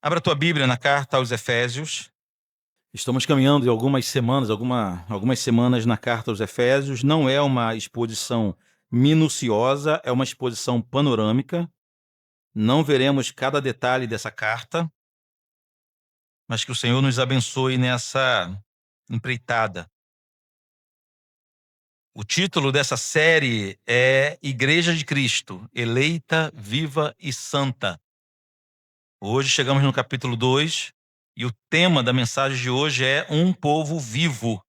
Abra a tua Bíblia na carta aos Efésios. Estamos caminhando em algumas semanas na carta aos Efésios. Não é uma exposição minuciosa, é uma exposição panorâmica. Não veremos cada detalhe dessa carta, mas que o Senhor nos abençoe nessa empreitada. O título dessa série é Igreja de Cristo, eleita, viva e santa. Hoje chegamos no capítulo 2 e o tema da mensagem de hoje é um povo vivo.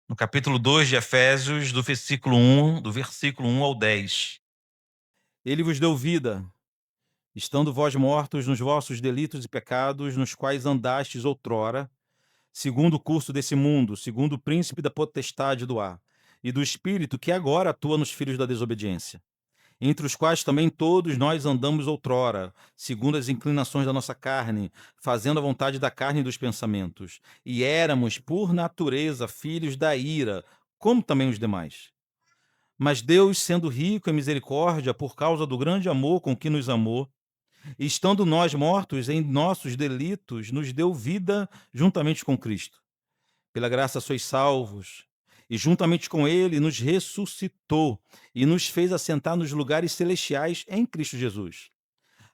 No capítulo 2 de Efésios, do versículo 1 ao 10. Ele vos deu vida, estando vós mortos nos vossos delitos e pecados, nos quais andastes outrora, segundo o curso desse mundo, segundo o príncipe da potestade do ar, e do espírito que agora atua nos filhos da desobediência, entre os quais também todos nós andamos outrora, segundo as inclinações da nossa carne, fazendo a vontade da carne e dos pensamentos, e éramos, por natureza, filhos da ira, como também os demais. Mas Deus, sendo rico em misericórdia, por causa do grande amor com que nos amou, e estando nós mortos em nossos delitos, nos deu vida juntamente com Cristo. Pela graça sois salvos, e juntamente com ele nos ressuscitou e nos fez assentar nos lugares celestiais em Cristo Jesus,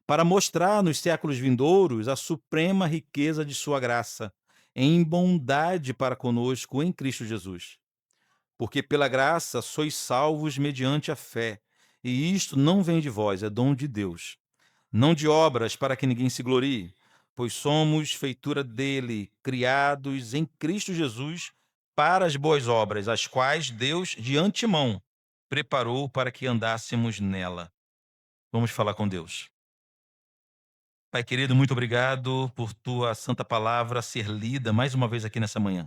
para mostrar nos séculos vindouros a suprema riqueza de sua graça, em bondade para conosco em Cristo Jesus. Porque pela graça sois salvos mediante a fé, e isto não vem de vós, é dom de Deus, não de obras para que ninguém se glorie, pois somos feitura dele, criados em Cristo Jesus para as boas obras, as quais Deus de antemão preparou para que andássemos nela. Vamos falar com Deus. Pai querido, muito obrigado por tua santa palavra ser lida mais uma vez aqui nessa manhã.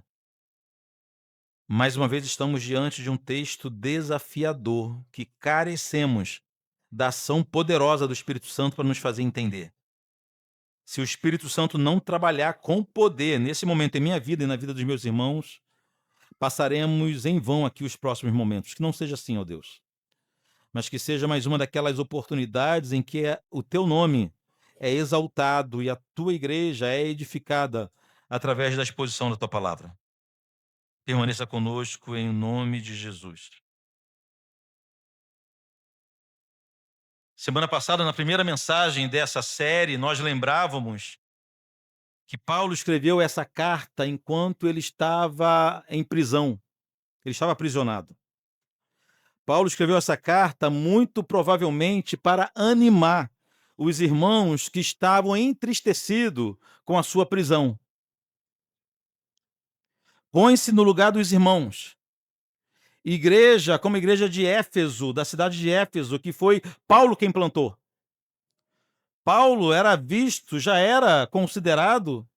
Mais uma vez estamos diante de um texto desafiador que carecemos da ação poderosa do Espírito Santo para nos fazer entender. Se o Espírito Santo não trabalhar com poder nesse momento em minha vida e na vida dos meus irmãos, passaremos em vão aqui os próximos momentos. Que não seja assim, ó Deus, mas que seja mais uma daquelas oportunidades em que o teu nome é exaltado e a tua igreja é edificada através da exposição da tua palavra. Permaneça conosco em nome de Jesus. Semana passada, na primeira mensagem dessa série, nós lembrávamos que Paulo escreveu essa carta enquanto ele estava em prisão. Ele estava aprisionado. Paulo escreveu essa carta muito provavelmente para animar os irmãos que estavam entristecidos com a sua prisão. Põe-se no lugar dos irmãos. Igreja, como a igreja de Éfeso, da cidade de Éfeso, que foi Paulo quem plantou. Paulo era visto, já era considerado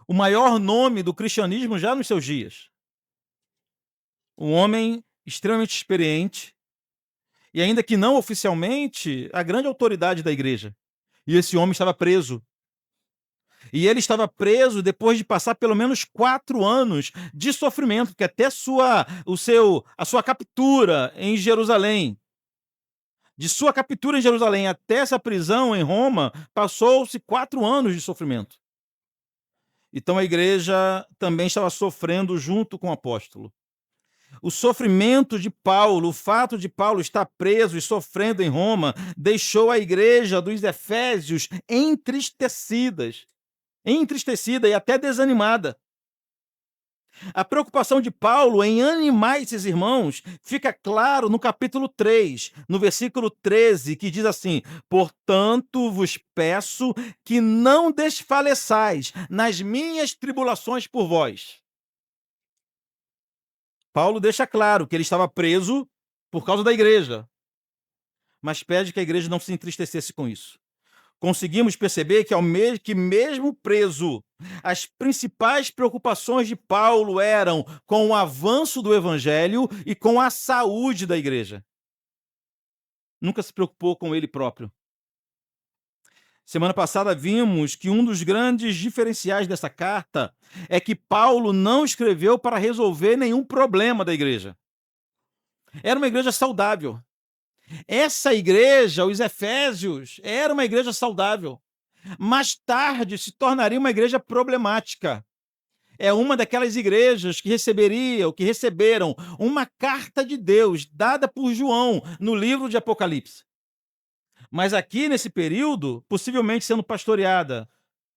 o maior nome do cristianismo já nos seus dias. Um homem extremamente experiente e, ainda que não oficialmente, a grande autoridade da igreja. E esse homem estava preso. E ele estava preso depois de passar pelo menos 4 anos de sofrimento, porque até a sua captura em Jerusalém, de sua captura em Jerusalém até essa prisão em Roma, passou-se 4 anos de sofrimento. Então a igreja também estava sofrendo junto com o apóstolo. O sofrimento de Paulo, o fato de Paulo estar preso e sofrendo em Roma, deixou a igreja dos Efésios entristecida e até desanimada. A preocupação de Paulo em animar esses irmãos fica claro no capítulo 3, no versículo 13, que diz assim: portanto vos peço que não desfaleçais nas minhas tribulações por vós. Paulo deixa claro que ele estava preso por causa da igreja, mas pede que a igreja não se entristecesse com isso. Conseguimos perceber que mesmo preso, as principais preocupações de Paulo eram com o avanço do evangelho e com a saúde da igreja. Nunca se preocupou com ele próprio. Semana passada vimos que um dos grandes diferenciais dessa carta é que Paulo não escreveu para resolver nenhum problema da igreja. Era uma igreja saudável. Essa igreja, os Efésios, era uma igreja saudável. Mais tarde se tornaria uma igreja problemática. É uma daquelas igrejas que receberam uma carta de Deus dada por João no livro de Apocalipse. Mas aqui nesse período, possivelmente sendo pastoreada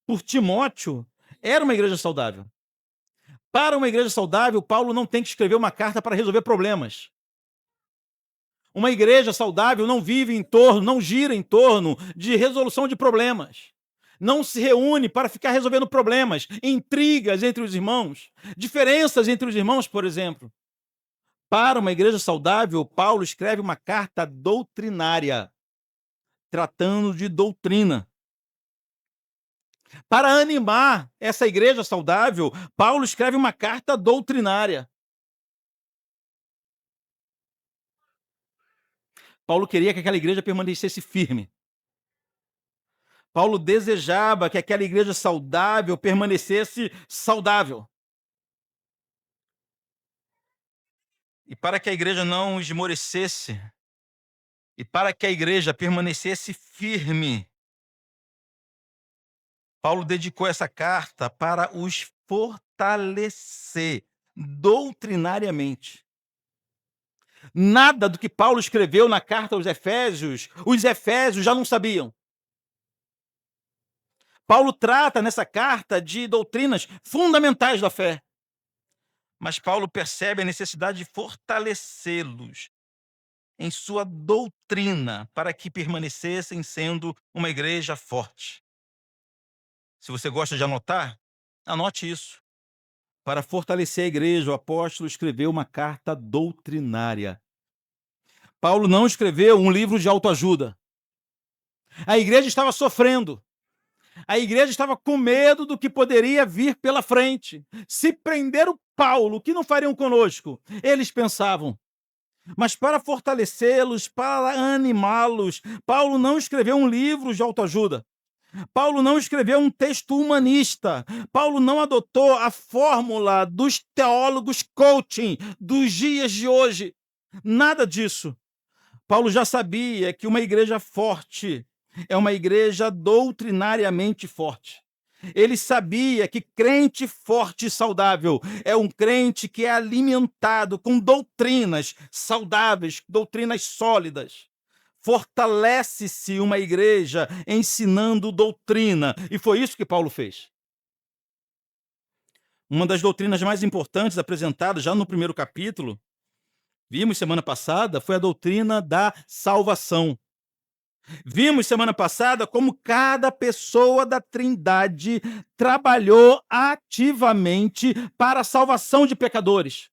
por Timóteo, era uma igreja saudável. Para uma igreja saudável, Paulo não tem que escrever uma carta para resolver problemas. Uma igreja saudável não vive em torno, não gira em torno de resolução de problemas. Não se reúne para ficar resolvendo problemas, intrigas entre os irmãos, diferenças entre os irmãos, por exemplo. Para uma igreja saudável, Paulo escreve uma carta doutrinária, tratando de doutrina. Para animar essa igreja saudável, Paulo escreve uma carta doutrinária. Paulo queria que aquela igreja permanecesse firme. Paulo desejava que aquela igreja saudável permanecesse saudável. E para que a igreja não esmorecesse, e para que a igreja permanecesse firme, Paulo dedicou essa carta para os fortalecer doutrinariamente. Nada do que Paulo escreveu na carta aos Efésios, os Efésios já não sabiam. Paulo trata nessa carta de doutrinas fundamentais da fé. Mas Paulo percebe a necessidade de fortalecê-los em sua doutrina para que permanecessem sendo uma igreja forte. Se você gosta de anotar, anote isso. Para fortalecer a igreja, o apóstolo escreveu uma carta doutrinária. Paulo não escreveu um livro de autoajuda. A igreja estava sofrendo. A igreja estava com medo do que poderia vir pela frente. Se prenderam Paulo, o que não fariam conosco? Eles pensavam. Mas para fortalecê-los, para animá-los, Paulo não escreveu um livro de autoajuda. Paulo não escreveu um texto humanista. Paulo não adotou a fórmula dos teólogos coaching dos dias de hoje. Nada disso. Paulo já sabia que uma igreja forte é uma igreja doutrinariamente forte. Ele sabia que crente forte e saudável é um crente que é alimentado com doutrinas saudáveis, doutrinas sólidas. Fortalece-se uma igreja ensinando doutrina. E foi isso que Paulo fez. Uma das doutrinas mais importantes apresentadas já no primeiro capítulo, vimos semana passada, foi a doutrina da salvação. Vimos semana passada como cada pessoa da Trindade trabalhou ativamente para a salvação de pecadores.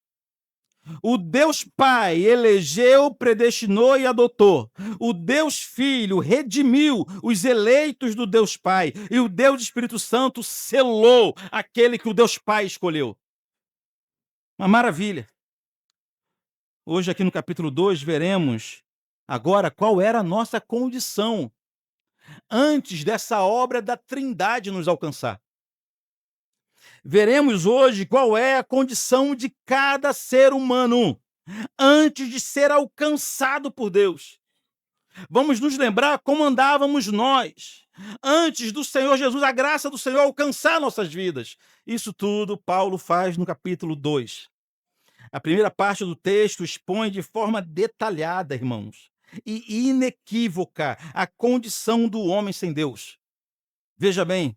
O Deus Pai elegeu, predestinou e adotou. O Deus Filho redimiu os eleitos do Deus Pai. E o Deus Espírito Santo selou aquele que o Deus Pai escolheu. Uma maravilha. Hoje, aqui no capítulo 2, veremos agora qual era a nossa condição antes dessa obra da Trindade nos alcançar. Veremos hoje qual é a condição de cada ser humano antes de ser alcançado por Deus. Vamos nos lembrar como andávamos nós antes do Senhor Jesus, a graça do Senhor alcançar nossas vidas. Isso tudo Paulo faz no capítulo 2. A primeira parte do texto expõe de forma detalhada, irmãos, e inequívoca a condição do homem sem Deus. Veja bem,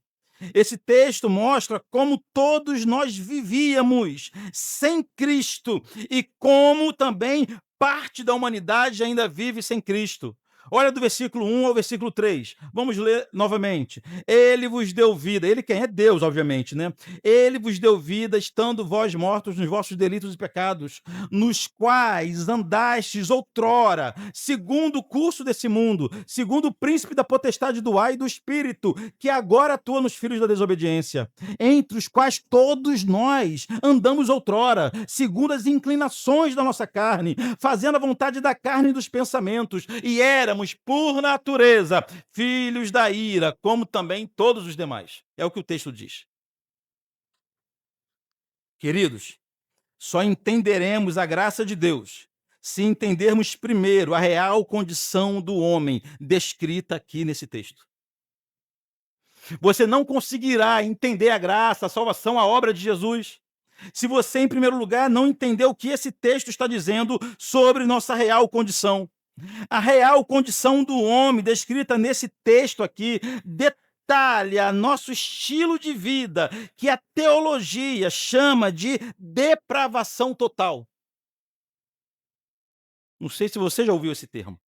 esse texto mostra como todos nós vivíamos sem Cristo e como também parte da humanidade ainda vive sem Cristo. Olha do versículo 1 ao versículo 3. Vamos ler novamente. Ele vos deu vida. Ele quem? É Deus, obviamente, né? Ele vos deu vida, estando vós mortos nos vossos delitos e pecados, nos quais andastes outrora, segundo o curso desse mundo, segundo o príncipe da potestade do ar e do espírito, que agora atua nos filhos da desobediência, entre os quais todos nós andamos outrora, segundo as inclinações da nossa carne, fazendo a vontade da carne e dos pensamentos, e éramos, por natureza, filhos da ira, como também todos os demais. É o que o texto diz. Queridos, só entenderemos a graça de Deus se entendermos primeiro a real condição do homem descrita aqui nesse texto. Você não conseguirá entender a graça, a salvação, a obra de Jesus, se você, em primeiro lugar, não entender o que esse texto está dizendo sobre nossa real condição. A real condição do homem, descrita nesse texto aqui, detalha nosso estilo de vida, que a teologia chama de depravação total. Não sei se você já ouviu esse termo.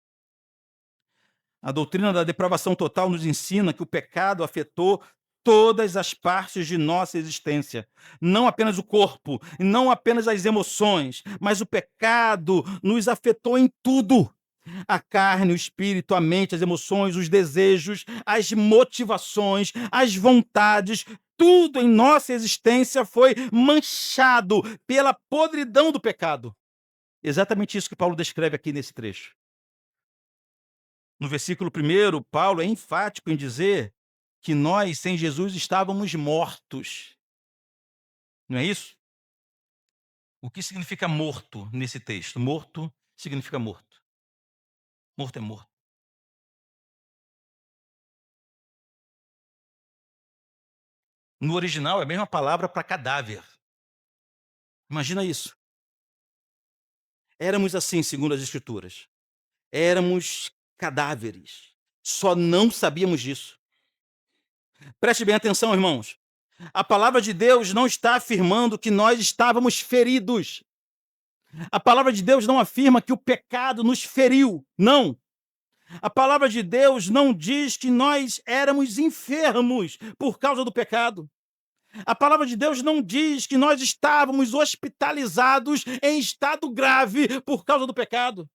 A doutrina da depravação total nos ensina que o pecado afetou todas as partes de nossa existência, não apenas o corpo, não apenas as emoções, mas o pecado nos afetou em tudo. A carne, o espírito, a mente, as emoções, os desejos, as motivações, as vontades, tudo em nossa existência foi manchado pela podridão do pecado. Exatamente isso que Paulo descreve aqui nesse trecho. No versículo 1, Paulo é enfático em dizer que nós, sem Jesus, estávamos mortos. Não é isso? O que significa morto nesse texto? Morto significa morto. Morto é morto. No original é a mesma palavra para cadáver. Imagina isso. Éramos assim, segundo as Escrituras. Éramos cadáveres. Só não sabíamos disso. Preste bem atenção, irmãos. A palavra de Deus não está afirmando que nós estávamos feridos. A palavra de Deus não afirma que o pecado nos feriu. Não. A palavra de Deus não diz que nós éramos enfermos por causa do pecado. A palavra de Deus não diz que nós estávamos hospitalizados em estado grave por causa do pecado.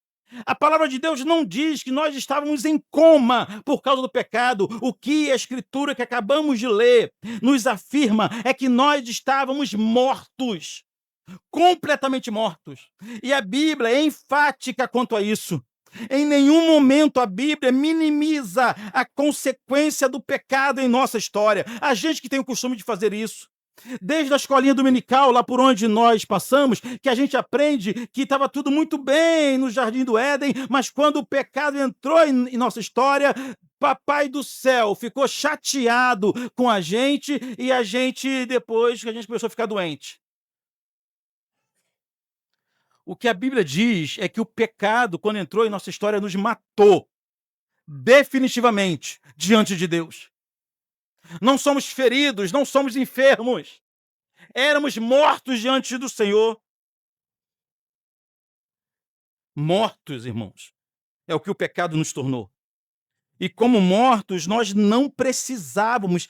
A palavra de Deus não diz que nós estávamos em coma por causa do pecado. O que a Escritura que acabamos de ler nos afirma é que nós estávamos mortos, completamente mortos. E a Bíblia é enfática quanto a isso. Em nenhum momento a Bíblia minimiza a consequência do pecado em nossa história. A gente que tem o costume de fazer isso. Desde a escolinha dominical, lá por onde nós passamos, que a gente aprende que estava tudo muito bem no Jardim do Éden, mas quando o pecado entrou em nossa história, Papai do céu ficou chateado com a gente e a gente, depois que a gente começou a ficar doente. O que a Bíblia diz é que o pecado, quando entrou em nossa história, nos matou definitivamente diante de Deus. Não somos feridos, não somos enfermos. Éramos mortos diante do Senhor. Mortos, irmãos, é o que o pecado nos tornou. E como mortos, nós não precisávamos.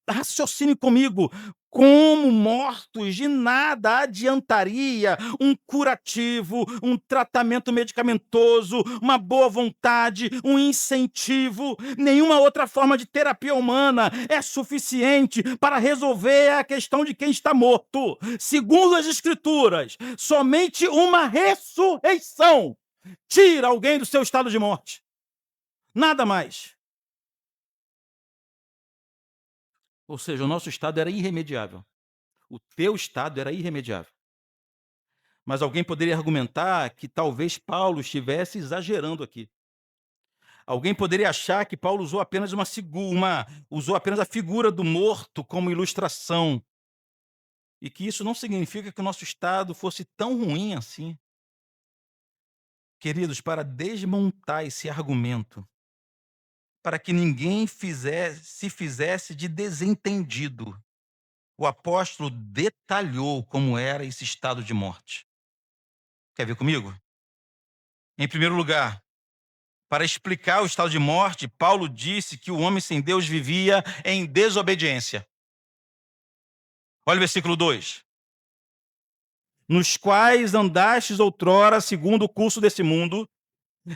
Raciocine comigo. Como mortos, de nada adiantaria um curativo, um tratamento medicamentoso, uma boa vontade, um incentivo. Nenhuma outra forma de terapia humana é suficiente para resolver a questão de quem está morto. Segundo as Escrituras, somente uma ressurreição tira alguém do seu estado de morte. Nada mais. Ou seja, o nosso estado era irremediável. O teu estado era irremediável. Mas alguém poderia argumentar que talvez Paulo estivesse exagerando aqui. Alguém poderia achar que Paulo usou apenas usou apenas a figura do morto como ilustração. E que isso não significa que o nosso estado fosse tão ruim assim. Queridos, para desmontar esse argumento, para que ninguém se fizesse de desentendido, o apóstolo detalhou como era esse estado de morte. Quer ver comigo? Em primeiro lugar, para explicar o estado de morte, Paulo disse que o homem sem Deus vivia em desobediência. Olha o versículo 2. Nos quais andastes outrora segundo o curso desse mundo,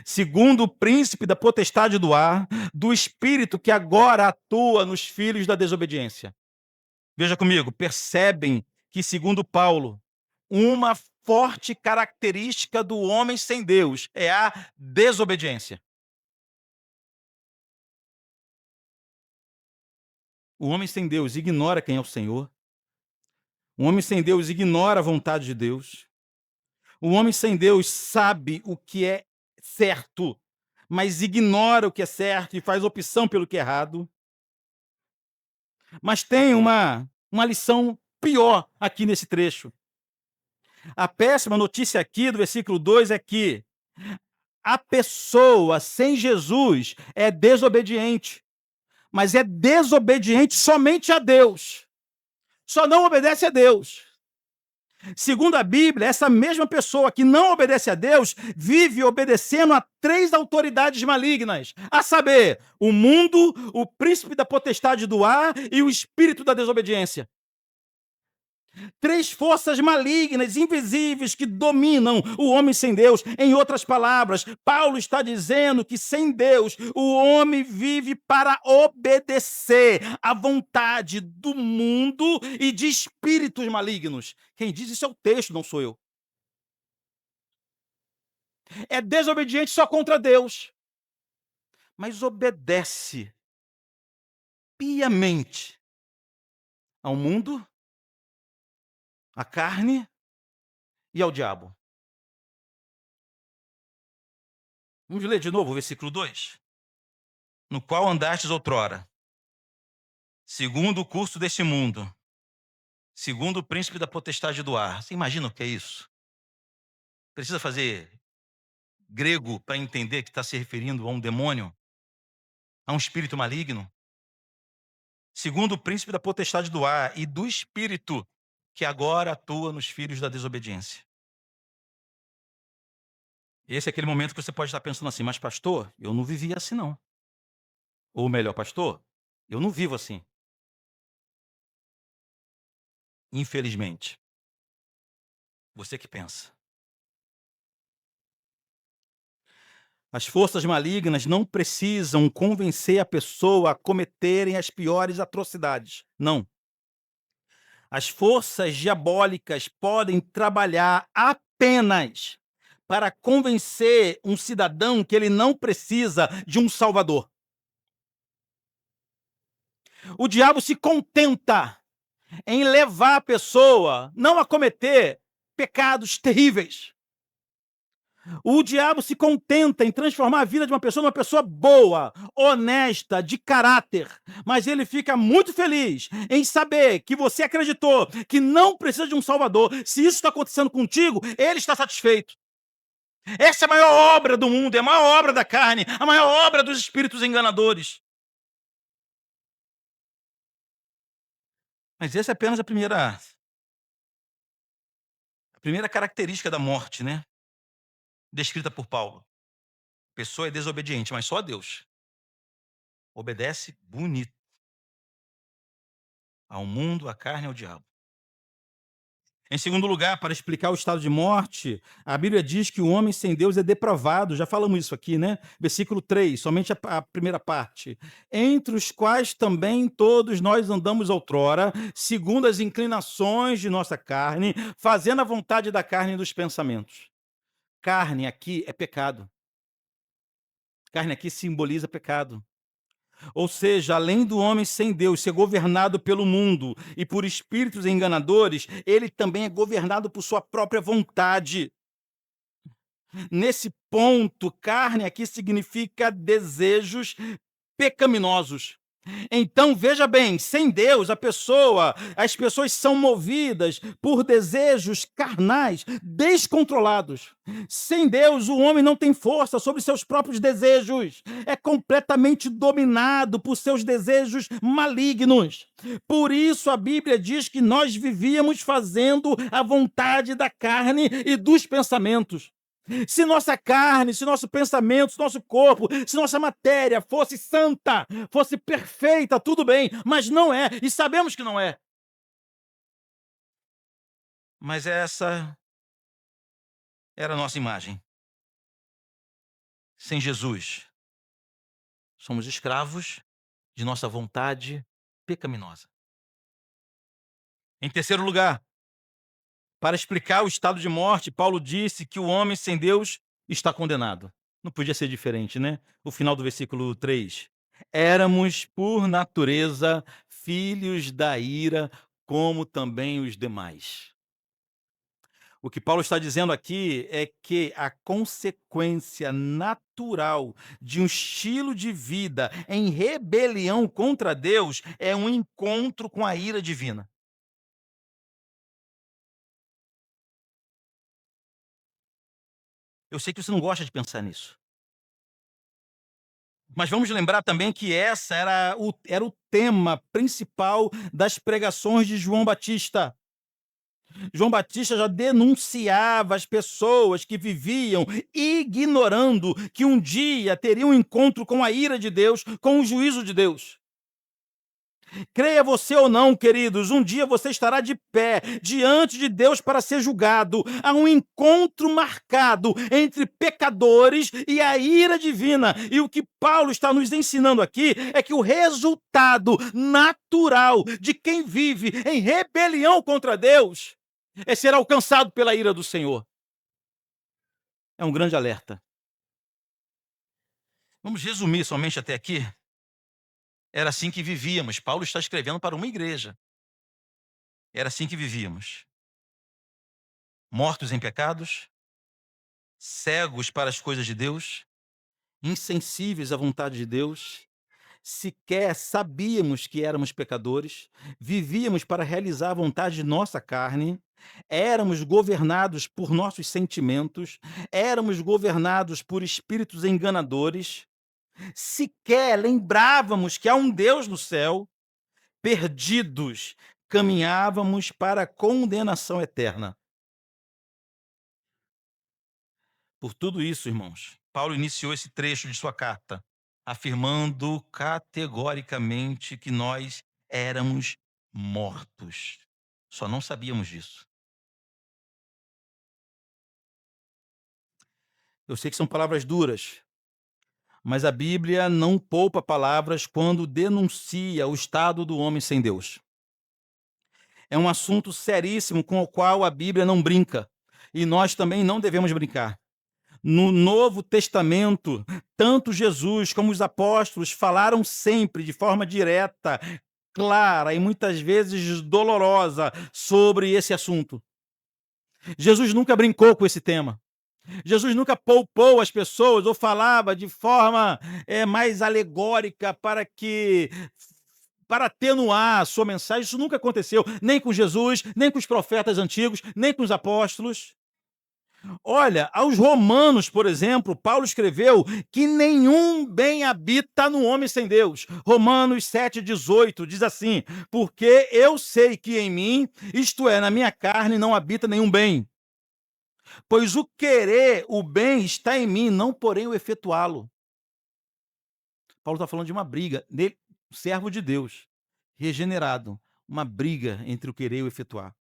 segundo o príncipe da potestade do ar, do espírito que agora atua nos filhos da desobediência. Veja comigo, percebem que, segundo Paulo, uma forte característica do homem sem Deus é a desobediência. O homem sem Deus ignora quem é o Senhor. O homem sem Deus ignora a vontade de Deus. O homem sem Deus sabe o que é certo, mas ignora o que é certo e faz opção pelo que é errado. Mas tem uma lição pior aqui nesse trecho. A péssima notícia aqui do versículo 2 é que a pessoa sem Jesus é desobediente, mas é desobediente somente a Deus. Só não obedece a Deus. Segundo a Bíblia, essa mesma pessoa que não obedece a Deus vive obedecendo a 3 autoridades malignas, a saber, o mundo, o príncipe da potestade do ar e o espírito da desobediência. 3 forças malignas, invisíveis, que dominam o homem sem Deus. Em outras palavras, Paulo está dizendo que sem Deus, o homem vive para obedecer à vontade do mundo e de espíritos malignos. Quem diz isso é o texto, não sou eu. É desobediente só contra Deus, mas obedece piamente ao mundo, à carne e ao diabo. Vamos ler de novo o versículo 2. No qual andastes outrora, segundo o curso deste mundo, segundo o príncipe da potestade do ar. Você imagina o que é isso? Precisa fazer grego para entender que está se referindo a um demônio, a um espírito maligno? Segundo o príncipe da potestade do ar e do espírito que agora atua nos filhos da desobediência. Esse é aquele momento que você pode estar pensando assim, mas pastor, eu não vivia assim não. Ou melhor, pastor, eu não vivo assim. Infelizmente. Você que pensa. As forças malignas não precisam convencer a pessoa a cometerem as piores atrocidades. Não. As forças diabólicas podem trabalhar apenas para convencer um cidadão que ele não precisa de um salvador. O diabo se contenta em levar a pessoa não a cometer pecados terríveis. O diabo se contenta em transformar a vida de uma pessoa numa pessoa boa, honesta, de caráter. Mas ele fica muito feliz em saber que você acreditou que não precisa de um salvador. Se isso está acontecendo contigo, ele está satisfeito. Essa é a maior obra do mundo, é a maior obra da carne, a maior obra dos espíritos enganadores. Mas essa é apenas a primeira característica da morte, né? Descrita por Paulo. A pessoa é desobediente, mas só a Deus. Obedece bonito. Ao mundo, à carne e ao diabo. Em segundo lugar, para explicar o estado de morte, a Bíblia diz que o homem sem Deus é depravado. Já falamos isso aqui, né? Versículo 3, somente a primeira parte. Entre os quais também todos nós andamos outrora, segundo as inclinações de nossa carne, fazendo a vontade da carne e dos pensamentos. Carne aqui é pecado. Carne aqui simboliza pecado. Ou seja, além do homem sem Deus ser governado pelo mundo e por espíritos enganadores, ele também é governado por sua própria vontade. Nesse ponto, carne aqui significa desejos pecaminosos. Então, veja bem, sem Deus, as pessoas são movidas por desejos carnais descontrolados. Sem Deus, o homem não tem força sobre seus próprios desejos. É completamente dominado por seus desejos malignos. Por isso, a Bíblia diz que nós vivíamos fazendo a vontade da carne e dos pensamentos. Se nossa carne, se nosso pensamento, se nosso corpo, se nossa matéria fosse santa, fosse perfeita, tudo bem, mas não é, e sabemos que não é. Mas essa era a nossa imagem. Sem Jesus, somos escravos de nossa vontade pecaminosa. Em terceiro lugar, para explicar o estado de morte, Paulo disse que o homem sem Deus está condenado. Não podia ser diferente, né? O final do versículo 3. Éramos, por natureza, filhos da ira, como também os demais. O que Paulo está dizendo aqui é que a consequência natural de um estilo de vida em rebelião contra Deus é um encontro com a ira divina. Eu sei que você não gosta de pensar nisso. Mas vamos lembrar também que essa era o tema principal das pregações de João Batista. João Batista já denunciava as pessoas que viviam ignorando que um dia teriam um encontro com a ira de Deus, com o juízo de Deus. Creia você ou não, queridos, um dia você estará de pé diante de Deus para ser julgado. Há um encontro marcado entre pecadores e a ira divina. E o que Paulo está nos ensinando aqui é que o resultado natural de quem vive em rebelião contra Deus é ser alcançado pela ira do Senhor. É um grande alerta. Vamos resumir somente até aqui? Era assim que vivíamos. Paulo está escrevendo para uma igreja. Era assim que vivíamos. Mortos em pecados, cegos para as coisas de Deus, insensíveis à vontade de Deus, sequer sabíamos que éramos pecadores, vivíamos para realizar a vontade de nossa carne, éramos governados por nossos sentimentos, éramos governados por espíritos enganadores, sequer lembrávamos que há um Deus no céu, perdidos, caminhávamos para a condenação eterna. Por tudo isso, irmãos, Paulo iniciou esse trecho de sua carta, afirmando categoricamente que nós éramos mortos. Só não sabíamos disso. Eu sei que são palavras duras, mas a Bíblia não poupa palavras quando denuncia o estado do homem sem Deus. É um assunto seríssimo com o qual a Bíblia não brinca, e nós também não devemos brincar. No Novo Testamento, tanto Jesus como os apóstolos falaram sempre de forma direta, clara e muitas vezes dolorosa sobre esse assunto. Jesus nunca brincou com esse tema. Jesus nunca poupou as pessoas ou falava de forma mais alegórica para atenuar a sua mensagem. Isso nunca aconteceu, nem com Jesus, nem com os profetas antigos, nem com os apóstolos. Olha, aos Romanos, por exemplo, Paulo escreveu que nenhum bem habita no homem sem Deus. Romanos 7,18 diz assim: porque eu sei que em mim, isto é, na minha carne, não habita nenhum bem. Pois o querer o bem está em mim, não porém o efetuá-lo. Paulo está falando de uma briga, dele, servo de Deus, regenerado, uma briga entre o querer e o efetuar.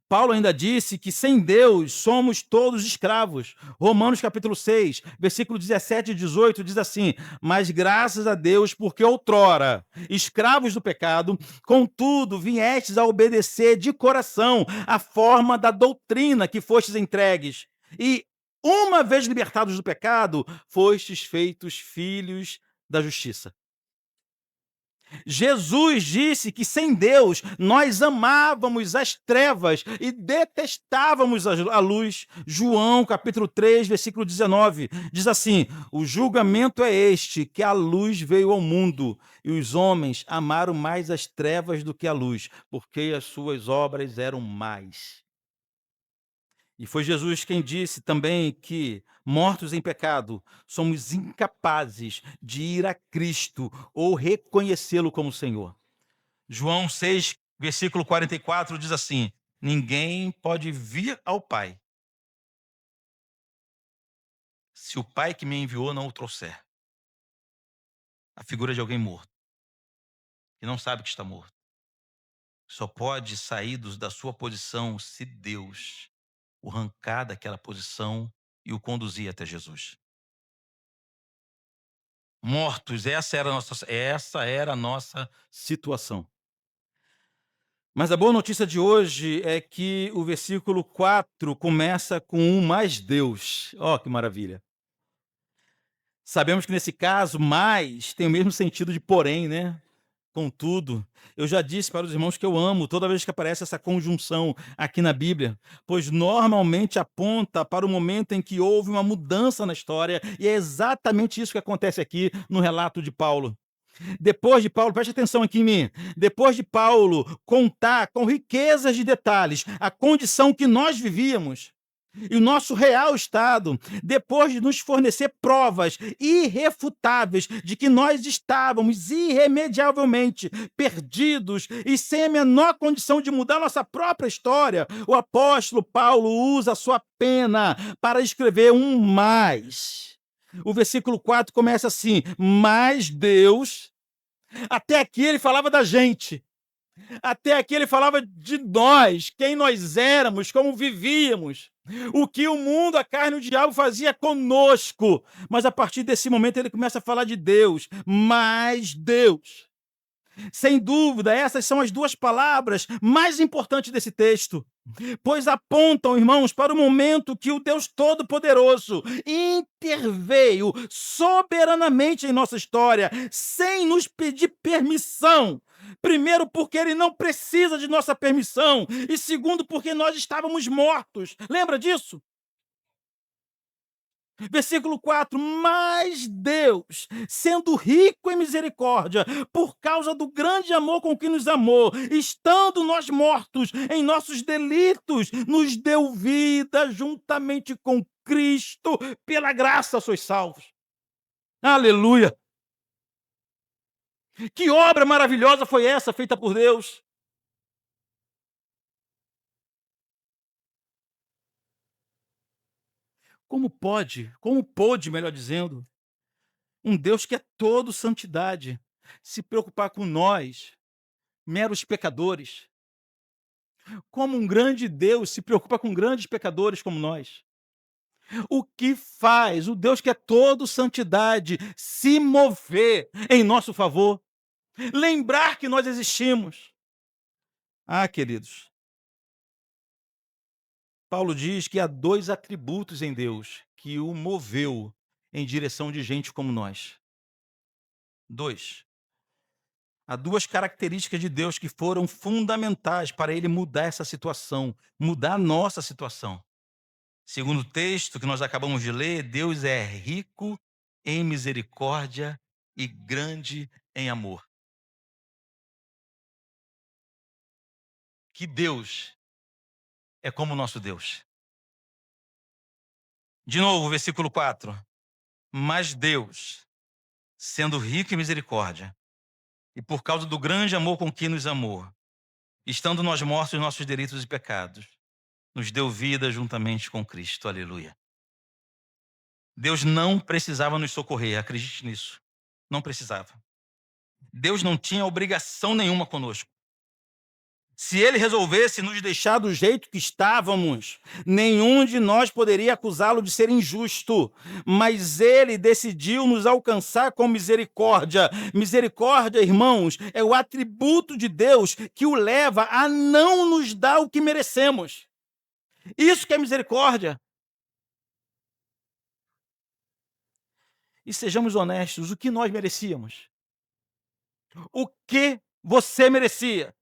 Paulo ainda disse que sem Deus somos todos escravos. Romanos capítulo 6, versículo 17 e 18 diz assim: mas graças a Deus, porque outrora, escravos do pecado, contudo viestes a obedecer de coração a forma da doutrina que fostes entregues. E, uma vez libertados do pecado, fostes feitos filhos da justiça. Jesus disse que sem Deus nós amávamos as trevas e detestávamos a luz. João capítulo 3, versículo 19, diz assim: o julgamento é este, que a luz veio ao mundo, e os homens amaram mais as trevas do que a luz, porque as suas obras eram más. E foi Jesus quem disse também que, mortos em pecado, somos incapazes de ir a Cristo ou reconhecê-lo como Senhor. João 6, versículo 44 diz assim: ninguém pode vir ao Pai se o Pai que me enviou não o trouxer. A figura de alguém morto, que não sabe que está morto. Só pode sair da sua posição se Deus o arrancar daquela posição e o conduzir até Jesus. Mortos, essa era a nossa situação. Mas a boa notícia de hoje é que o versículo 4 começa com um mais Deus. Ó, que maravilha. Sabemos que nesse caso, mais tem o mesmo sentido de porém, né? Contudo, eu já disse para os irmãos que eu amo toda vez que aparece essa conjunção aqui na Bíblia, pois normalmente aponta para o momento em que houve uma mudança na história, e é exatamente isso que acontece aqui no relato de Paulo. Depois de Paulo, preste atenção aqui em mim, depois de Paulo contar com riquezas de detalhes a condição que nós vivíamos, e o nosso real estado, depois de nos fornecer provas irrefutáveis de que nós estávamos irremediavelmente perdidos e sem a menor condição de mudar nossa própria história, o apóstolo Paulo usa a sua pena para escrever um mais. O versículo 4 começa assim: mas Deus. Até aqui ele falava da gente. Até aqui ele falava de nós, quem nós éramos, como vivíamos, o que o mundo, a carne e o diabo fazia conosco. Mas a partir desse momento ele começa a falar de Deus, mas Deus. Sem dúvida, essas são as duas palavras mais importantes desse texto, pois apontam, irmãos, para o momento que o Deus Todo-Poderoso interveio soberanamente em nossa história, sem nos pedir permissão. Primeiro, porque ele não precisa de nossa permissão, e segundo, porque nós estávamos mortos. Lembra disso? Versículo 4, mas Deus, sendo rico em misericórdia, por causa do grande amor com que nos amou, estando nós mortos em nossos delitos, nos deu vida juntamente com Cristo, pela graça sois salvos. Aleluia! Que obra maravilhosa foi essa feita por Deus? Como pôde, melhor dizendo, um Deus que é todo santidade, se preocupar com nós, meros pecadores? Como um grande Deus se preocupa com grandes pecadores como nós? O que faz o Deus que é todo santidade se mover em nosso favor? Lembrar que nós existimos. Ah, queridos, Paulo diz que há dois atributos em Deus que o moveu em direção de gente como nós. Dois. Há duas características de Deus que foram fundamentais para ele mudar essa situação, mudar a nossa situação. Segundo o texto que nós acabamos de ler, Deus é rico em misericórdia e grande em amor. Que Deus é como o nosso Deus. De novo, versículo 4. Mas Deus, sendo rico em misericórdia, e por causa do grande amor com que nos amou, estando nós mortos em nossos delitos e pecados, nos deu vida juntamente com Cristo. Aleluia. Deus não precisava nos socorrer, acredite nisso. Não precisava. Deus não tinha obrigação nenhuma conosco. Se ele resolvesse nos deixar do jeito que estávamos, nenhum de nós poderia acusá-lo de ser injusto. Mas ele decidiu nos alcançar com misericórdia. Misericórdia, irmãos, é o atributo de Deus que o leva a não nos dar o que merecemos. Isso que é misericórdia. E sejamos honestos, o que nós merecíamos? O que você merecia?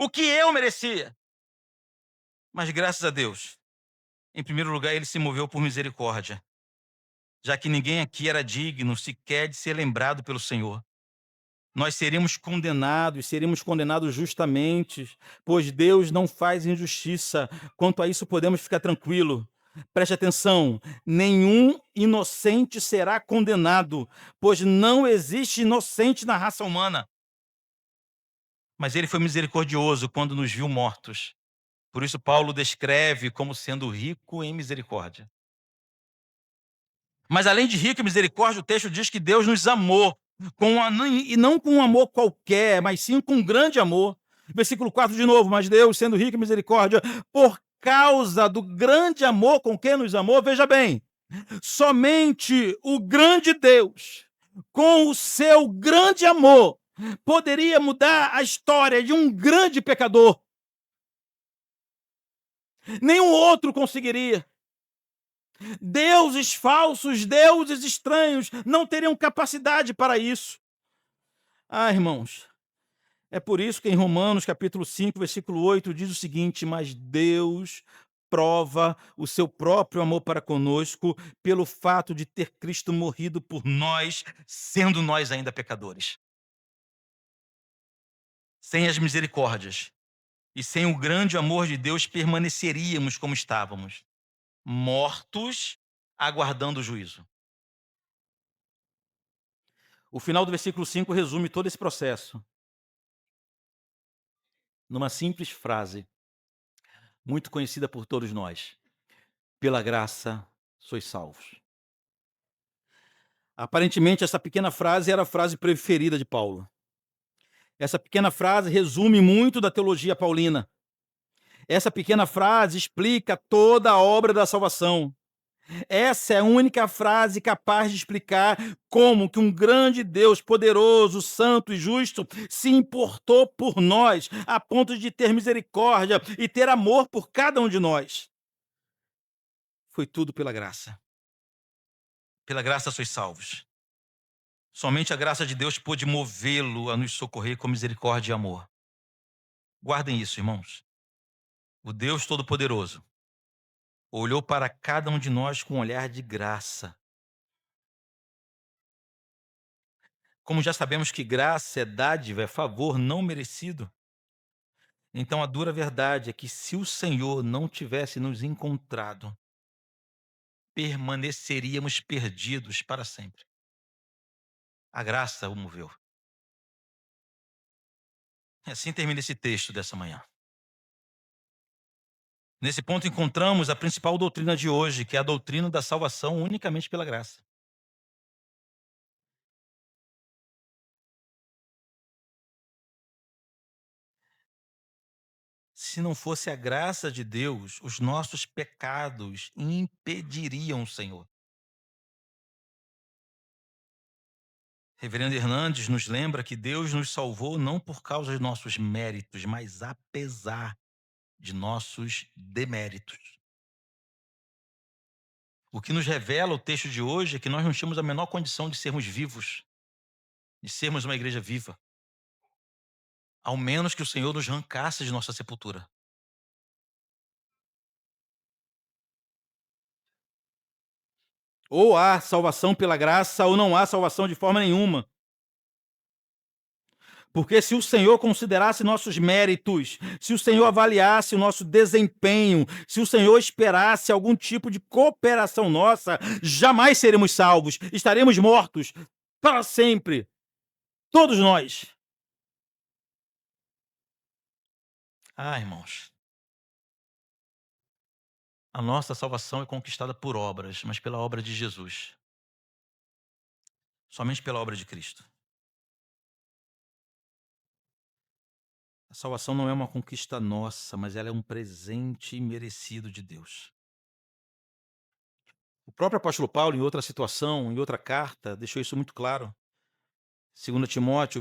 O que eu merecia? Mas graças a Deus, em primeiro lugar, ele se moveu por misericórdia, já que ninguém aqui era digno sequer de ser lembrado pelo Senhor. Nós seríamos condenados justamente, pois Deus não faz injustiça. Quanto a isso, podemos ficar tranquilos. Preste atenção, nenhum inocente será condenado, pois não existe inocente na raça humana. Mas ele foi misericordioso quando nos viu mortos. Por isso Paulo descreve como sendo rico em misericórdia. Mas além de rico em misericórdia, o texto diz que Deus nos amou, e não com um amor qualquer, mas sim com um grande amor. Versículo 4 de novo, mas Deus, sendo rico em misericórdia, por causa do grande amor com que nos amou, veja bem, somente o grande Deus, com o seu grande amor, poderia mudar a história de um grande pecador. Nenhum outro conseguiria. Deuses falsos, deuses estranhos não teriam capacidade para isso. Irmãos, é por isso que em Romanos, capítulo 5, versículo 8, diz o seguinte: mas Deus prova o seu próprio amor para conosco pelo fato de ter Cristo morrido por nós, sendo nós ainda pecadores. Sem as misericórdias e sem o grande amor de Deus, permaneceríamos como estávamos, mortos, aguardando o juízo. O final do versículo 5 resume todo esse processo numa simples frase, muito conhecida por todos nós: pela graça sois salvos. Aparentemente, essa pequena frase era a frase preferida de Paulo. Essa pequena frase resume muito da teologia paulina. Essa pequena frase explica toda a obra da salvação. Essa é a única frase capaz de explicar como que um grande Deus poderoso, santo e justo se importou por nós a ponto de ter misericórdia e ter amor por cada um de nós. Foi tudo pela graça. Pela graça sois salvos. Somente a graça de Deus pôde movê-lo a nos socorrer com misericórdia e amor. Guardem isso, irmãos. O Deus Todo-Poderoso olhou para cada um de nós com um olhar de graça. Como já sabemos que graça é dádiva, é favor não merecido, então a dura verdade é que se o Senhor não tivesse nos encontrado, permaneceríamos perdidos para sempre. A graça o moveu. E assim termina esse texto dessa manhã. Nesse ponto encontramos a principal doutrina de hoje, que é a doutrina da salvação unicamente pela graça. Se não fosse a graça de Deus, os nossos pecados impediriam o Senhor. Reverendo Hernandes nos lembra que Deus nos salvou não por causa de nossos méritos, mas apesar de nossos deméritos. O que nos revela o texto de hoje é que nós não tínhamos a menor condição de sermos vivos, de sermos uma igreja viva, ao menos que o Senhor nos arrancasse de nossa sepultura. Ou há salvação pela graça, ou não há salvação de forma nenhuma. Porque se o Senhor considerasse nossos méritos, se o Senhor avaliasse o nosso desempenho, se o Senhor esperasse algum tipo de cooperação nossa, jamais seremos salvos, estaremos mortos para sempre. Todos nós. Irmãos, a nossa salvação é conquistada por obras, mas pela obra de Jesus. Somente pela obra de Cristo. A salvação não é uma conquista nossa, mas ela é um presente merecido de Deus. O próprio apóstolo Paulo, em outra situação, em outra carta, deixou isso muito claro. 2 Timóteo,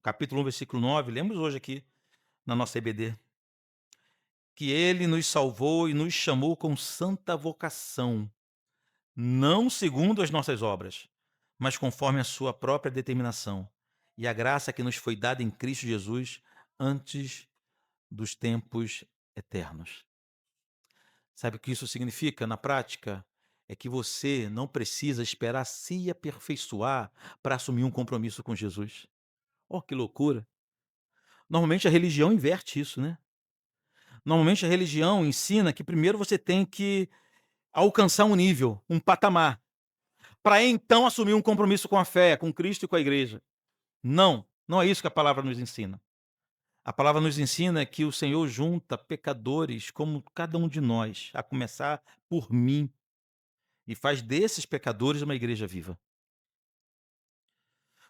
capítulo 1, versículo 9, lemos hoje aqui na nossa EBD. Que ele nos salvou e nos chamou com santa vocação, não segundo as nossas obras, mas conforme a sua própria determinação, e a graça que nos foi dada em Cristo Jesus antes dos tempos eternos. Sabe o que isso significa na prática? É que você não precisa esperar se aperfeiçoar para assumir um compromisso com Jesus. Oh, que loucura! Normalmente a religião inverte isso, né? Normalmente a religião ensina que primeiro você tem que alcançar um nível, um patamar, para então assumir um compromisso com a fé, com Cristo e com a igreja. Não, não é isso que a palavra nos ensina. A palavra nos ensina que o Senhor junta pecadores como cada um de nós, a começar por mim, e faz desses pecadores uma igreja viva.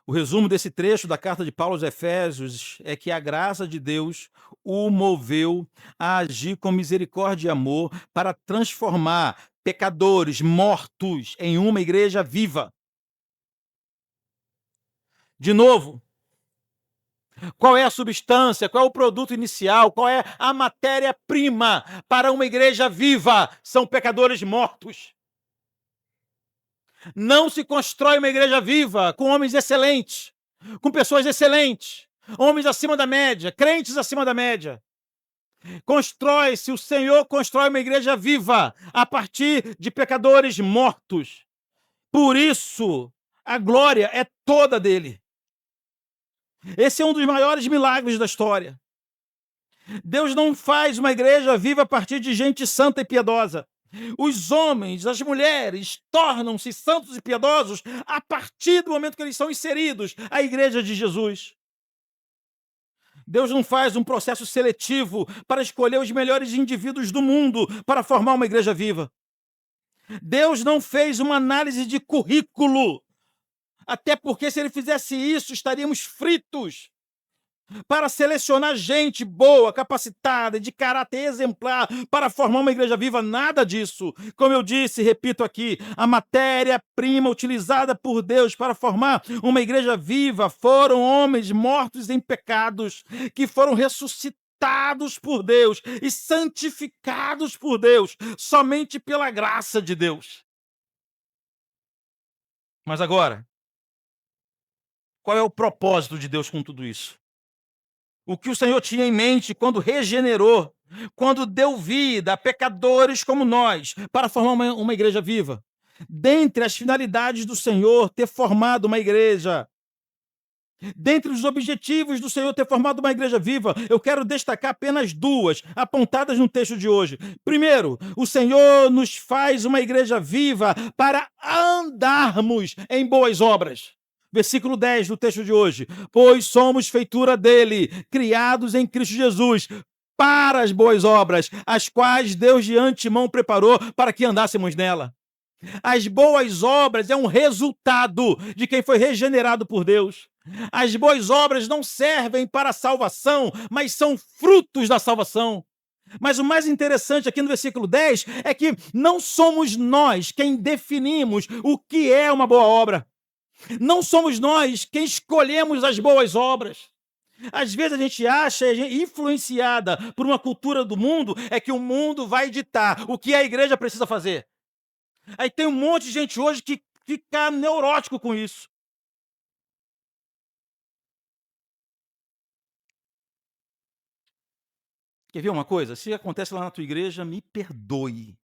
O resumo desse trecho da carta de Paulo aos Efésios é que a graça de Deus o moveu a agir com misericórdia e amor para transformar pecadores mortos em uma igreja viva. De novo, qual é a substância, qual é o produto inicial, qual é a matéria-prima para uma igreja viva? São pecadores mortos. Não se constrói uma igreja viva com homens excelentes. com pessoas excelentes, homens acima da média, crentes acima da média. O Senhor constrói uma igreja viva a partir de pecadores mortos. Por isso, a glória é toda dele. Esse é um dos maiores milagres da história. Deus não faz uma igreja viva a partir de gente santa e piedosa. Os homens, as mulheres, tornam-se santos e piedosos a partir do momento que eles são inseridos à igreja de Jesus. Deus não faz um processo seletivo para escolher os melhores indivíduos do mundo para formar uma igreja viva. Deus não fez uma análise de currículo, até porque se ele fizesse isso, estaríamos fritos. Para selecionar gente boa, capacitada, de caráter exemplar, para formar uma igreja viva, nada disso. Como eu disse, repito aqui, a matéria-prima utilizada por Deus para formar uma igreja viva foram homens mortos em pecados, que foram ressuscitados por Deus e santificados por Deus, somente pela graça de Deus. Mas agora, qual é o propósito de Deus com tudo isso? O que o Senhor tinha em mente quando regenerou, quando deu vida a pecadores como nós, para formar uma igreja viva. Dentre as finalidades do Senhor ter formado uma igreja, dentre os objetivos do Senhor ter formado uma igreja viva, eu quero destacar apenas duas, apontadas no texto de hoje. Primeiro, o Senhor nos faz uma igreja viva para andarmos em boas obras. Versículo 10 do texto de hoje. Pois somos feitura dele, criados em Cristo Jesus, para as boas obras, as quais Deus de antemão preparou para que andássemos nela. As boas obras é um resultado de quem foi regenerado por Deus. As boas obras não servem para a salvação, mas são frutos da salvação. Mas o mais interessante aqui no versículo 10 é que não somos nós quem definimos o que é uma boa obra. Não somos nós quem escolhemos as boas obras. Às vezes a gente acha, influenciada por uma cultura do mundo, é que o mundo vai ditar o que a igreja precisa fazer. Aí tem um monte de gente hoje que fica neurótico com isso. Quer ver uma coisa? Se acontece lá na tua igreja, me perdoe.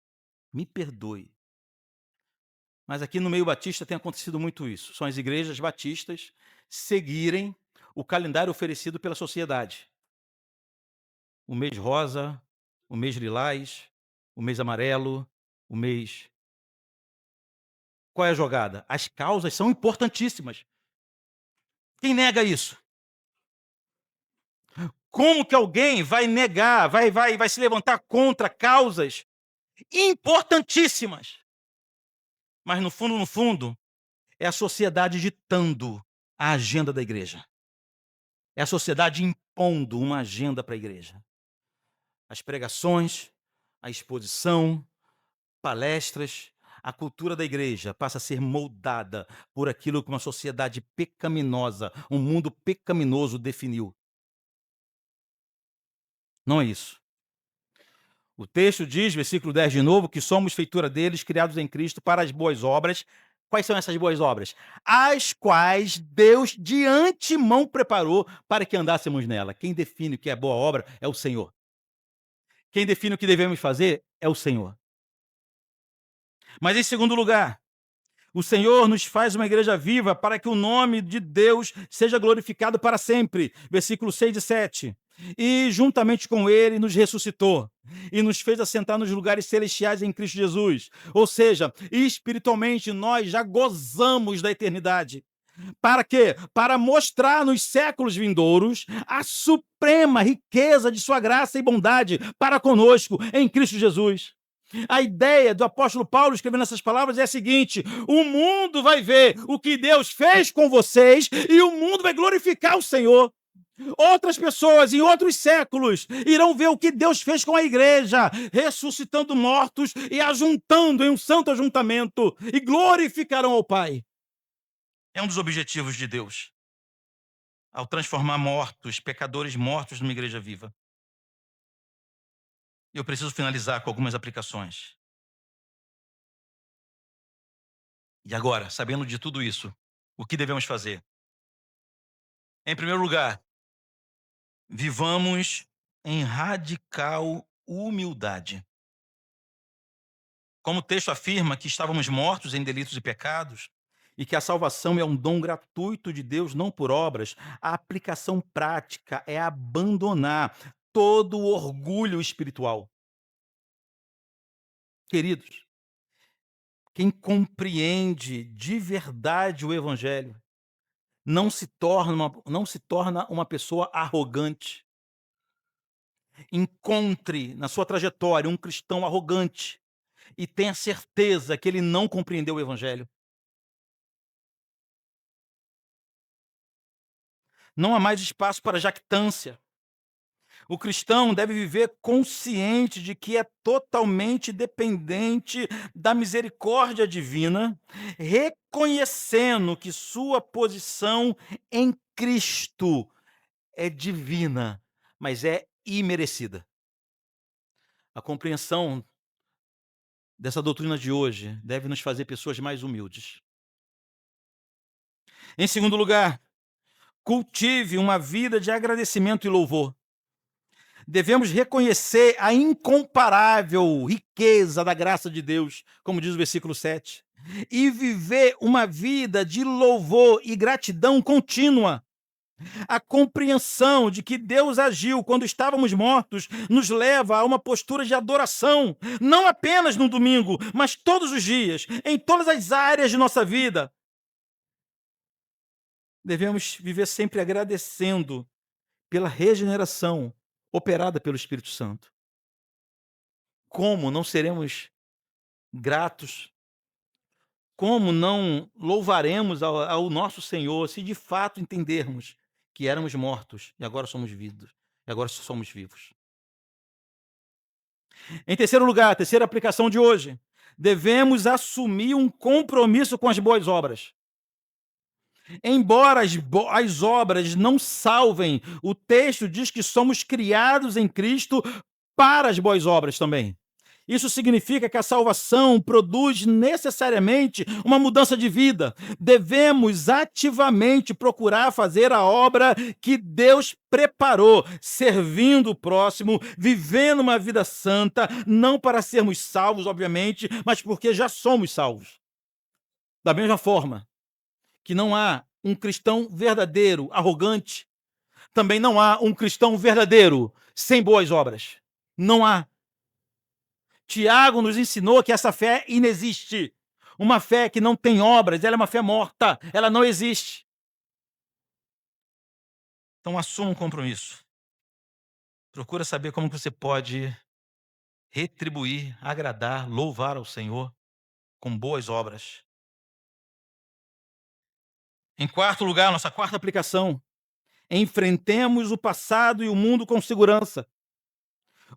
Me perdoe. Mas aqui no meio batista tem acontecido muito isso. São as igrejas batistas seguirem o calendário oferecido pela sociedade. O mês rosa, o mês lilás, o mês amarelo, o mês... Qual é a jogada? As causas são importantíssimas. Quem nega isso? Como que alguém vai negar, vai se levantar contra causas importantíssimas? Mas no fundo, é a sociedade ditando a agenda da igreja. É a sociedade impondo uma agenda para a igreja. As pregações, a exposição, palestras, a cultura da igreja passa a ser moldada por aquilo que uma sociedade pecaminosa, um mundo pecaminoso definiu. Não é isso. O texto diz, versículo 10 de novo, que somos feitura deles, criados em Cristo para as boas obras. Quais são essas boas obras? As quais Deus de antemão preparou para que andássemos nela. Quem define o que é boa obra é o Senhor. Quem define o que devemos fazer é o Senhor. Mas em segundo lugar, o Senhor nos faz uma igreja viva para que o nome de Deus seja glorificado para sempre. Versículo 6 e 7. E juntamente com ele nos ressuscitou e nos fez assentar nos lugares celestiais em Cristo Jesus. Ou seja, espiritualmente nós já gozamos da eternidade. Para quê? Para mostrar nos séculos vindouros a suprema riqueza de sua graça e bondade para conosco em Cristo Jesus. A ideia do apóstolo Paulo escrevendo essas palavras é a seguinte: o mundo vai ver o que Deus fez com vocês e o mundo vai glorificar o Senhor. Outras pessoas em outros séculos irão ver o que Deus fez com a igreja, ressuscitando mortos e ajuntando em um santo ajuntamento, e glorificarão ao Pai. É um dos objetivos de Deus, ao transformar mortos, pecadores mortos, numa igreja viva. Eu preciso finalizar com algumas aplicações. E agora, sabendo de tudo isso, o que devemos fazer? Em primeiro lugar, vivamos em radical humildade. Como o texto afirma que estávamos mortos em delitos e pecados, e que a salvação é um dom gratuito de Deus, não por obras, a aplicação prática é abandonar todo o orgulho espiritual. Queridos, quem compreende de verdade o evangelho não se torna uma pessoa arrogante. Encontre na sua trajetória um cristão arrogante e tenha certeza que ele não compreendeu o evangelho. Não há mais espaço para jactância. O cristão deve viver consciente de que é totalmente dependente da misericórdia divina, reconhecendo que sua posição em Cristo é divina, mas é imerecida. A compreensão dessa doutrina de hoje deve nos fazer pessoas mais humildes. Em segundo lugar, cultive uma vida de agradecimento e louvor. Devemos reconhecer a incomparável riqueza da graça de Deus, como diz o versículo 7, e viver uma vida de louvor e gratidão contínua. A compreensão de que Deus agiu quando estávamos mortos nos leva a uma postura de adoração, não apenas no domingo, mas todos os dias, em todas as áreas de nossa vida. Devemos viver sempre agradecendo pela regeneração operada pelo Espírito Santo. Como não seremos gratos? Como não louvaremos ao nosso Senhor se de fato entendermos que éramos mortos e agora somos vivos? E agora somos vivos. Em terceiro lugar, a terceira aplicação de hoje, devemos assumir um compromisso com as boas obras. Embora as obras não salvem, o texto diz que somos criados em Cristo para as boas obras também. Isso significa que a salvação produz necessariamente uma mudança de vida. Devemos ativamente procurar fazer a obra que Deus preparou, servindo o próximo, vivendo uma vida santa, não para sermos salvos, obviamente, mas porque já somos salvos. Da mesma forma que não há um cristão verdadeiro, arrogante, também não há um cristão verdadeiro sem boas obras. Não há. Tiago nos ensinou que essa fé inexiste. Uma fé que não tem obras, ela é uma fé morta, ela não existe. então assuma um compromisso. Procura saber como você pode retribuir, agradar, louvar ao Senhor com boas obras. Em quarto lugar, nossa quarta Aplicação. Enfrentemos o passado e o mundo com segurança.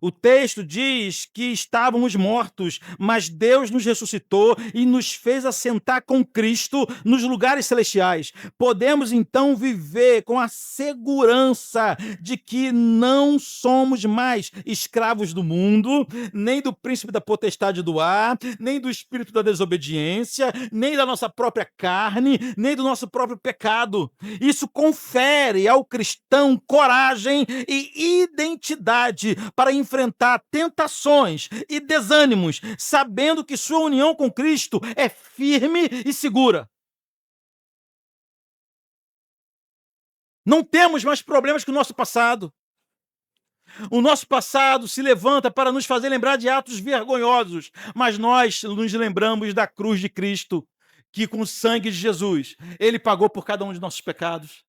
O texto diz que estávamos mortos, mas Deus nos ressuscitou e nos fez assentar com Cristo nos lugares celestiais. Podemos então viver com a segurança de que não somos mais escravos do mundo, nem do príncipe da potestade do ar, nem do espírito da desobediência, nem da nossa própria carne, nem do nosso próprio pecado. Isso confere ao cristão coragem e identidade para enfrentar tentações e desânimos, sabendo que sua união com Cristo é firme e segura. Não temos mais problemas com o nosso passado. O nosso passado se levanta para nos fazer lembrar de atos vergonhosos, mas nós nos lembramos da cruz de Cristo, que com o sangue de Jesus, ele pagou por cada um de nossos pecados.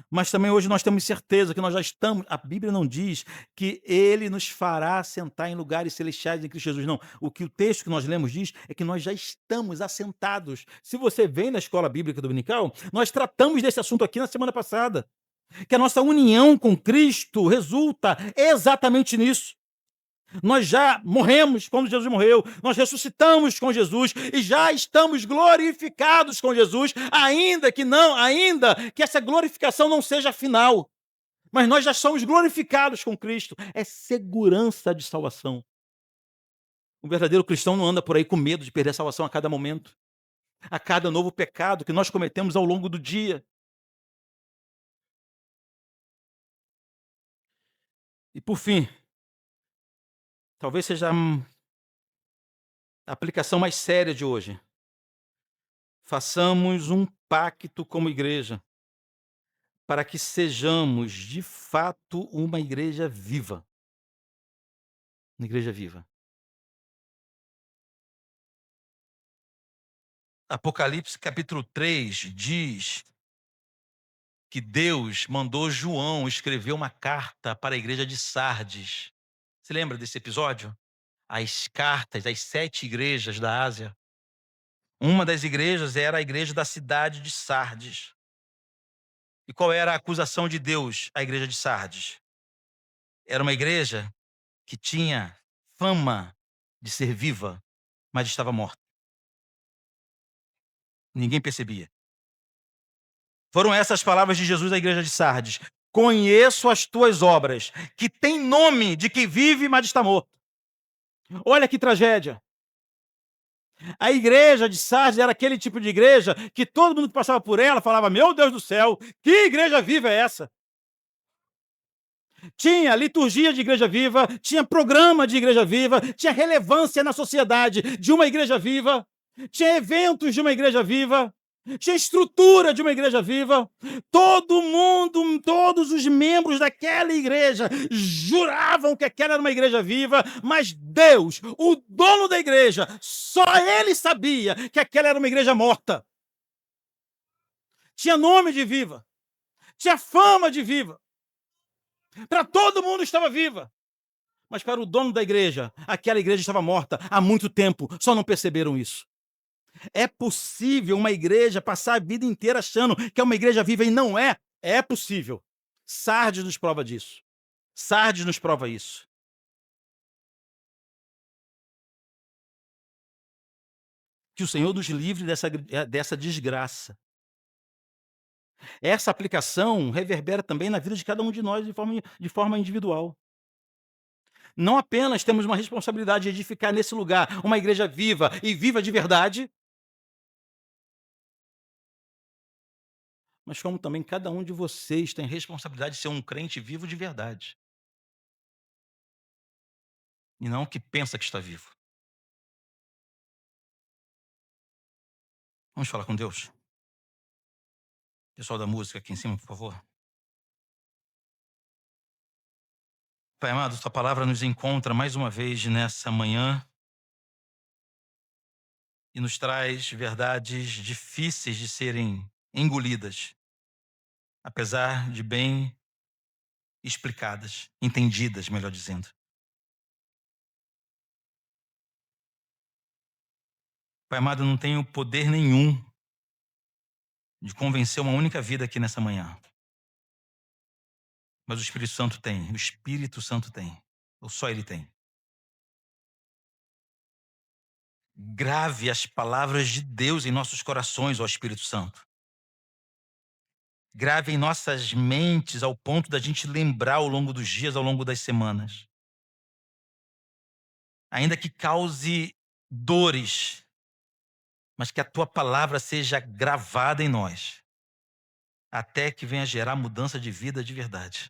Mas também hoje nós temos certeza que nós já estamos. A Bíblia não diz que ele nos fará sentar em lugares celestiais em Cristo Jesus. Não. O que o texto que nós lemos diz é que nós já estamos assentados. Se você vem na escola bíblica dominical, nós tratamos desse assunto aqui na semana passada. Que a nossa união com Cristo resulta exatamente nisso. Nós já morremos quando Jesus morreu, nós ressuscitamos com Jesus e já estamos glorificados com Jesus, ainda que essa glorificação não seja final. Mas nós já somos glorificados com Cristo. É segurança de salvação. O verdadeiro cristão não anda por aí com medo de perder a salvação a cada momento, a cada novo pecado que nós cometemos ao longo do dia. E por fim, talvez seja a aplicação mais séria de hoje. Façamos um pacto como igreja para que sejamos, de fato, uma igreja viva. Uma igreja viva. Apocalipse capítulo 3 diz que Deus mandou João escrever uma carta para a igreja de Sardes. Você lembra desse episódio? As cartas das 7 igrejas da Ásia. Uma das igrejas era a igreja da cidade de Sardes. E qual era a acusação de Deus à igreja de Sardes? Era uma igreja que tinha fama de ser viva, mas estava morta. Ninguém percebia. Foram essas palavras de Jesus à igreja de Sardes. Conheço as tuas obras, que tem nome de que vive, mas está morto. Olha que tragédia. A igreja de Sardes era aquele tipo de igreja que todo mundo que passava por ela falava: meu Deus do céu, que igreja viva é essa? Tinha liturgia de igreja viva, tinha programa de igreja viva, tinha relevância na sociedade de uma igreja viva, tinha eventos de uma igreja viva, tinha estrutura de uma igreja viva. Todo mundo, todos os membros daquela igreja juravam que aquela era uma igreja viva, mas Deus, o dono da igreja, só ele sabia que aquela era uma igreja morta. Tinha nome de viva, tinha fama de viva. Para todo mundo estava viva. Mas para o dono da igreja, aquela igreja estava morta há muito tempo, só não perceberam isso. É possível uma igreja passar a vida inteira achando que é uma igreja viva e não é? É possível. Sardes nos prova disso. Sardes nos prova isso. Que o Senhor nos livre dessa desgraça. Essa aplicação reverbera também na vida de cada um de nós de forma individual. Não apenas temos uma responsabilidade de edificar nesse lugar uma igreja viva e viva de verdade, mas como também cada um de vocês tem responsabilidade de ser um crente vivo de verdade. E não que pensa que está vivo. Vamos falar com Deus? Pessoal da música aqui em cima, por favor. Pai amado, tua palavra nos encontra mais uma vez nessa manhã e nos traz verdades difíceis de serem engolidas, apesar de bem explicadas, entendidas, melhor dizendo. Pai amado, eu não tenho poder nenhum de convencer uma única vida aqui nessa manhã. Mas o Espírito Santo tem, o Espírito Santo tem, ou só Ele tem. Grave as palavras de Deus em nossos corações, ó Espírito Santo. Grave em nossas mentes ao ponto da gente lembrar ao longo dos dias, ao longo das semanas. Ainda que cause dores, mas que a tua palavra seja gravada em nós, até que venha gerar mudança de vida de verdade.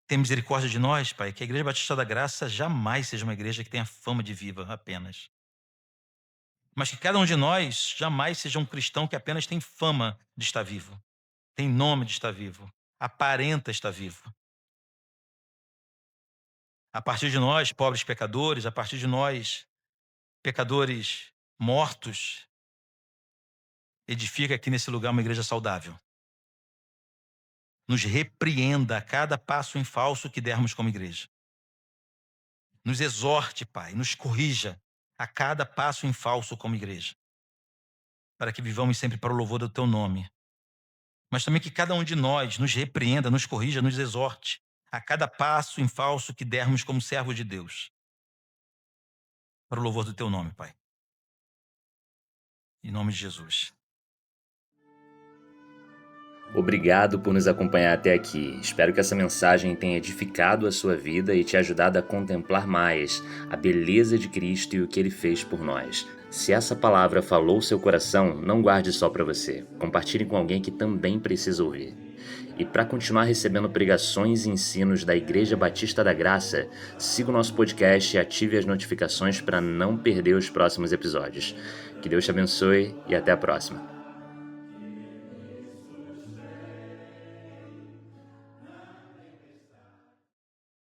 Tem misericórdia de nós, Pai, que a Igreja Batista da Graça jamais seja uma igreja que tenha fama de viva apenas. Mas que cada um de nós jamais seja um cristão que apenas tem fama de estar vivo, tem nome de estar vivo, aparenta estar vivo. A partir de nós, pobres pecadores, a partir de nós, pecadores mortos, edifica aqui nesse lugar uma igreja saudável. Nos repreenda a cada passo em falso que dermos como igreja. Nos exorte, Pai, nos corrija a cada passo em falso como igreja, para que vivamos sempre para o louvor do teu nome. Mas também que cada um de nós nos repreenda, nos corrija, nos exorte a cada passo em falso que dermos como servos de Deus, para o louvor do teu nome, Pai. Em nome de Jesus. Obrigado por nos acompanhar até aqui. Espero que essa mensagem tenha edificado a sua vida e te ajudado a contemplar mais a beleza de Cristo e o que Ele fez por nós. Se essa palavra falou seu coração, não guarde só para você. Compartilhe com alguém que também precisa ouvir. E para continuar recebendo pregações e ensinos da Igreja Batista da Graça, siga o nosso podcast e ative as notificações para não perder os próximos episódios. Que Deus te abençoe e até a próxima.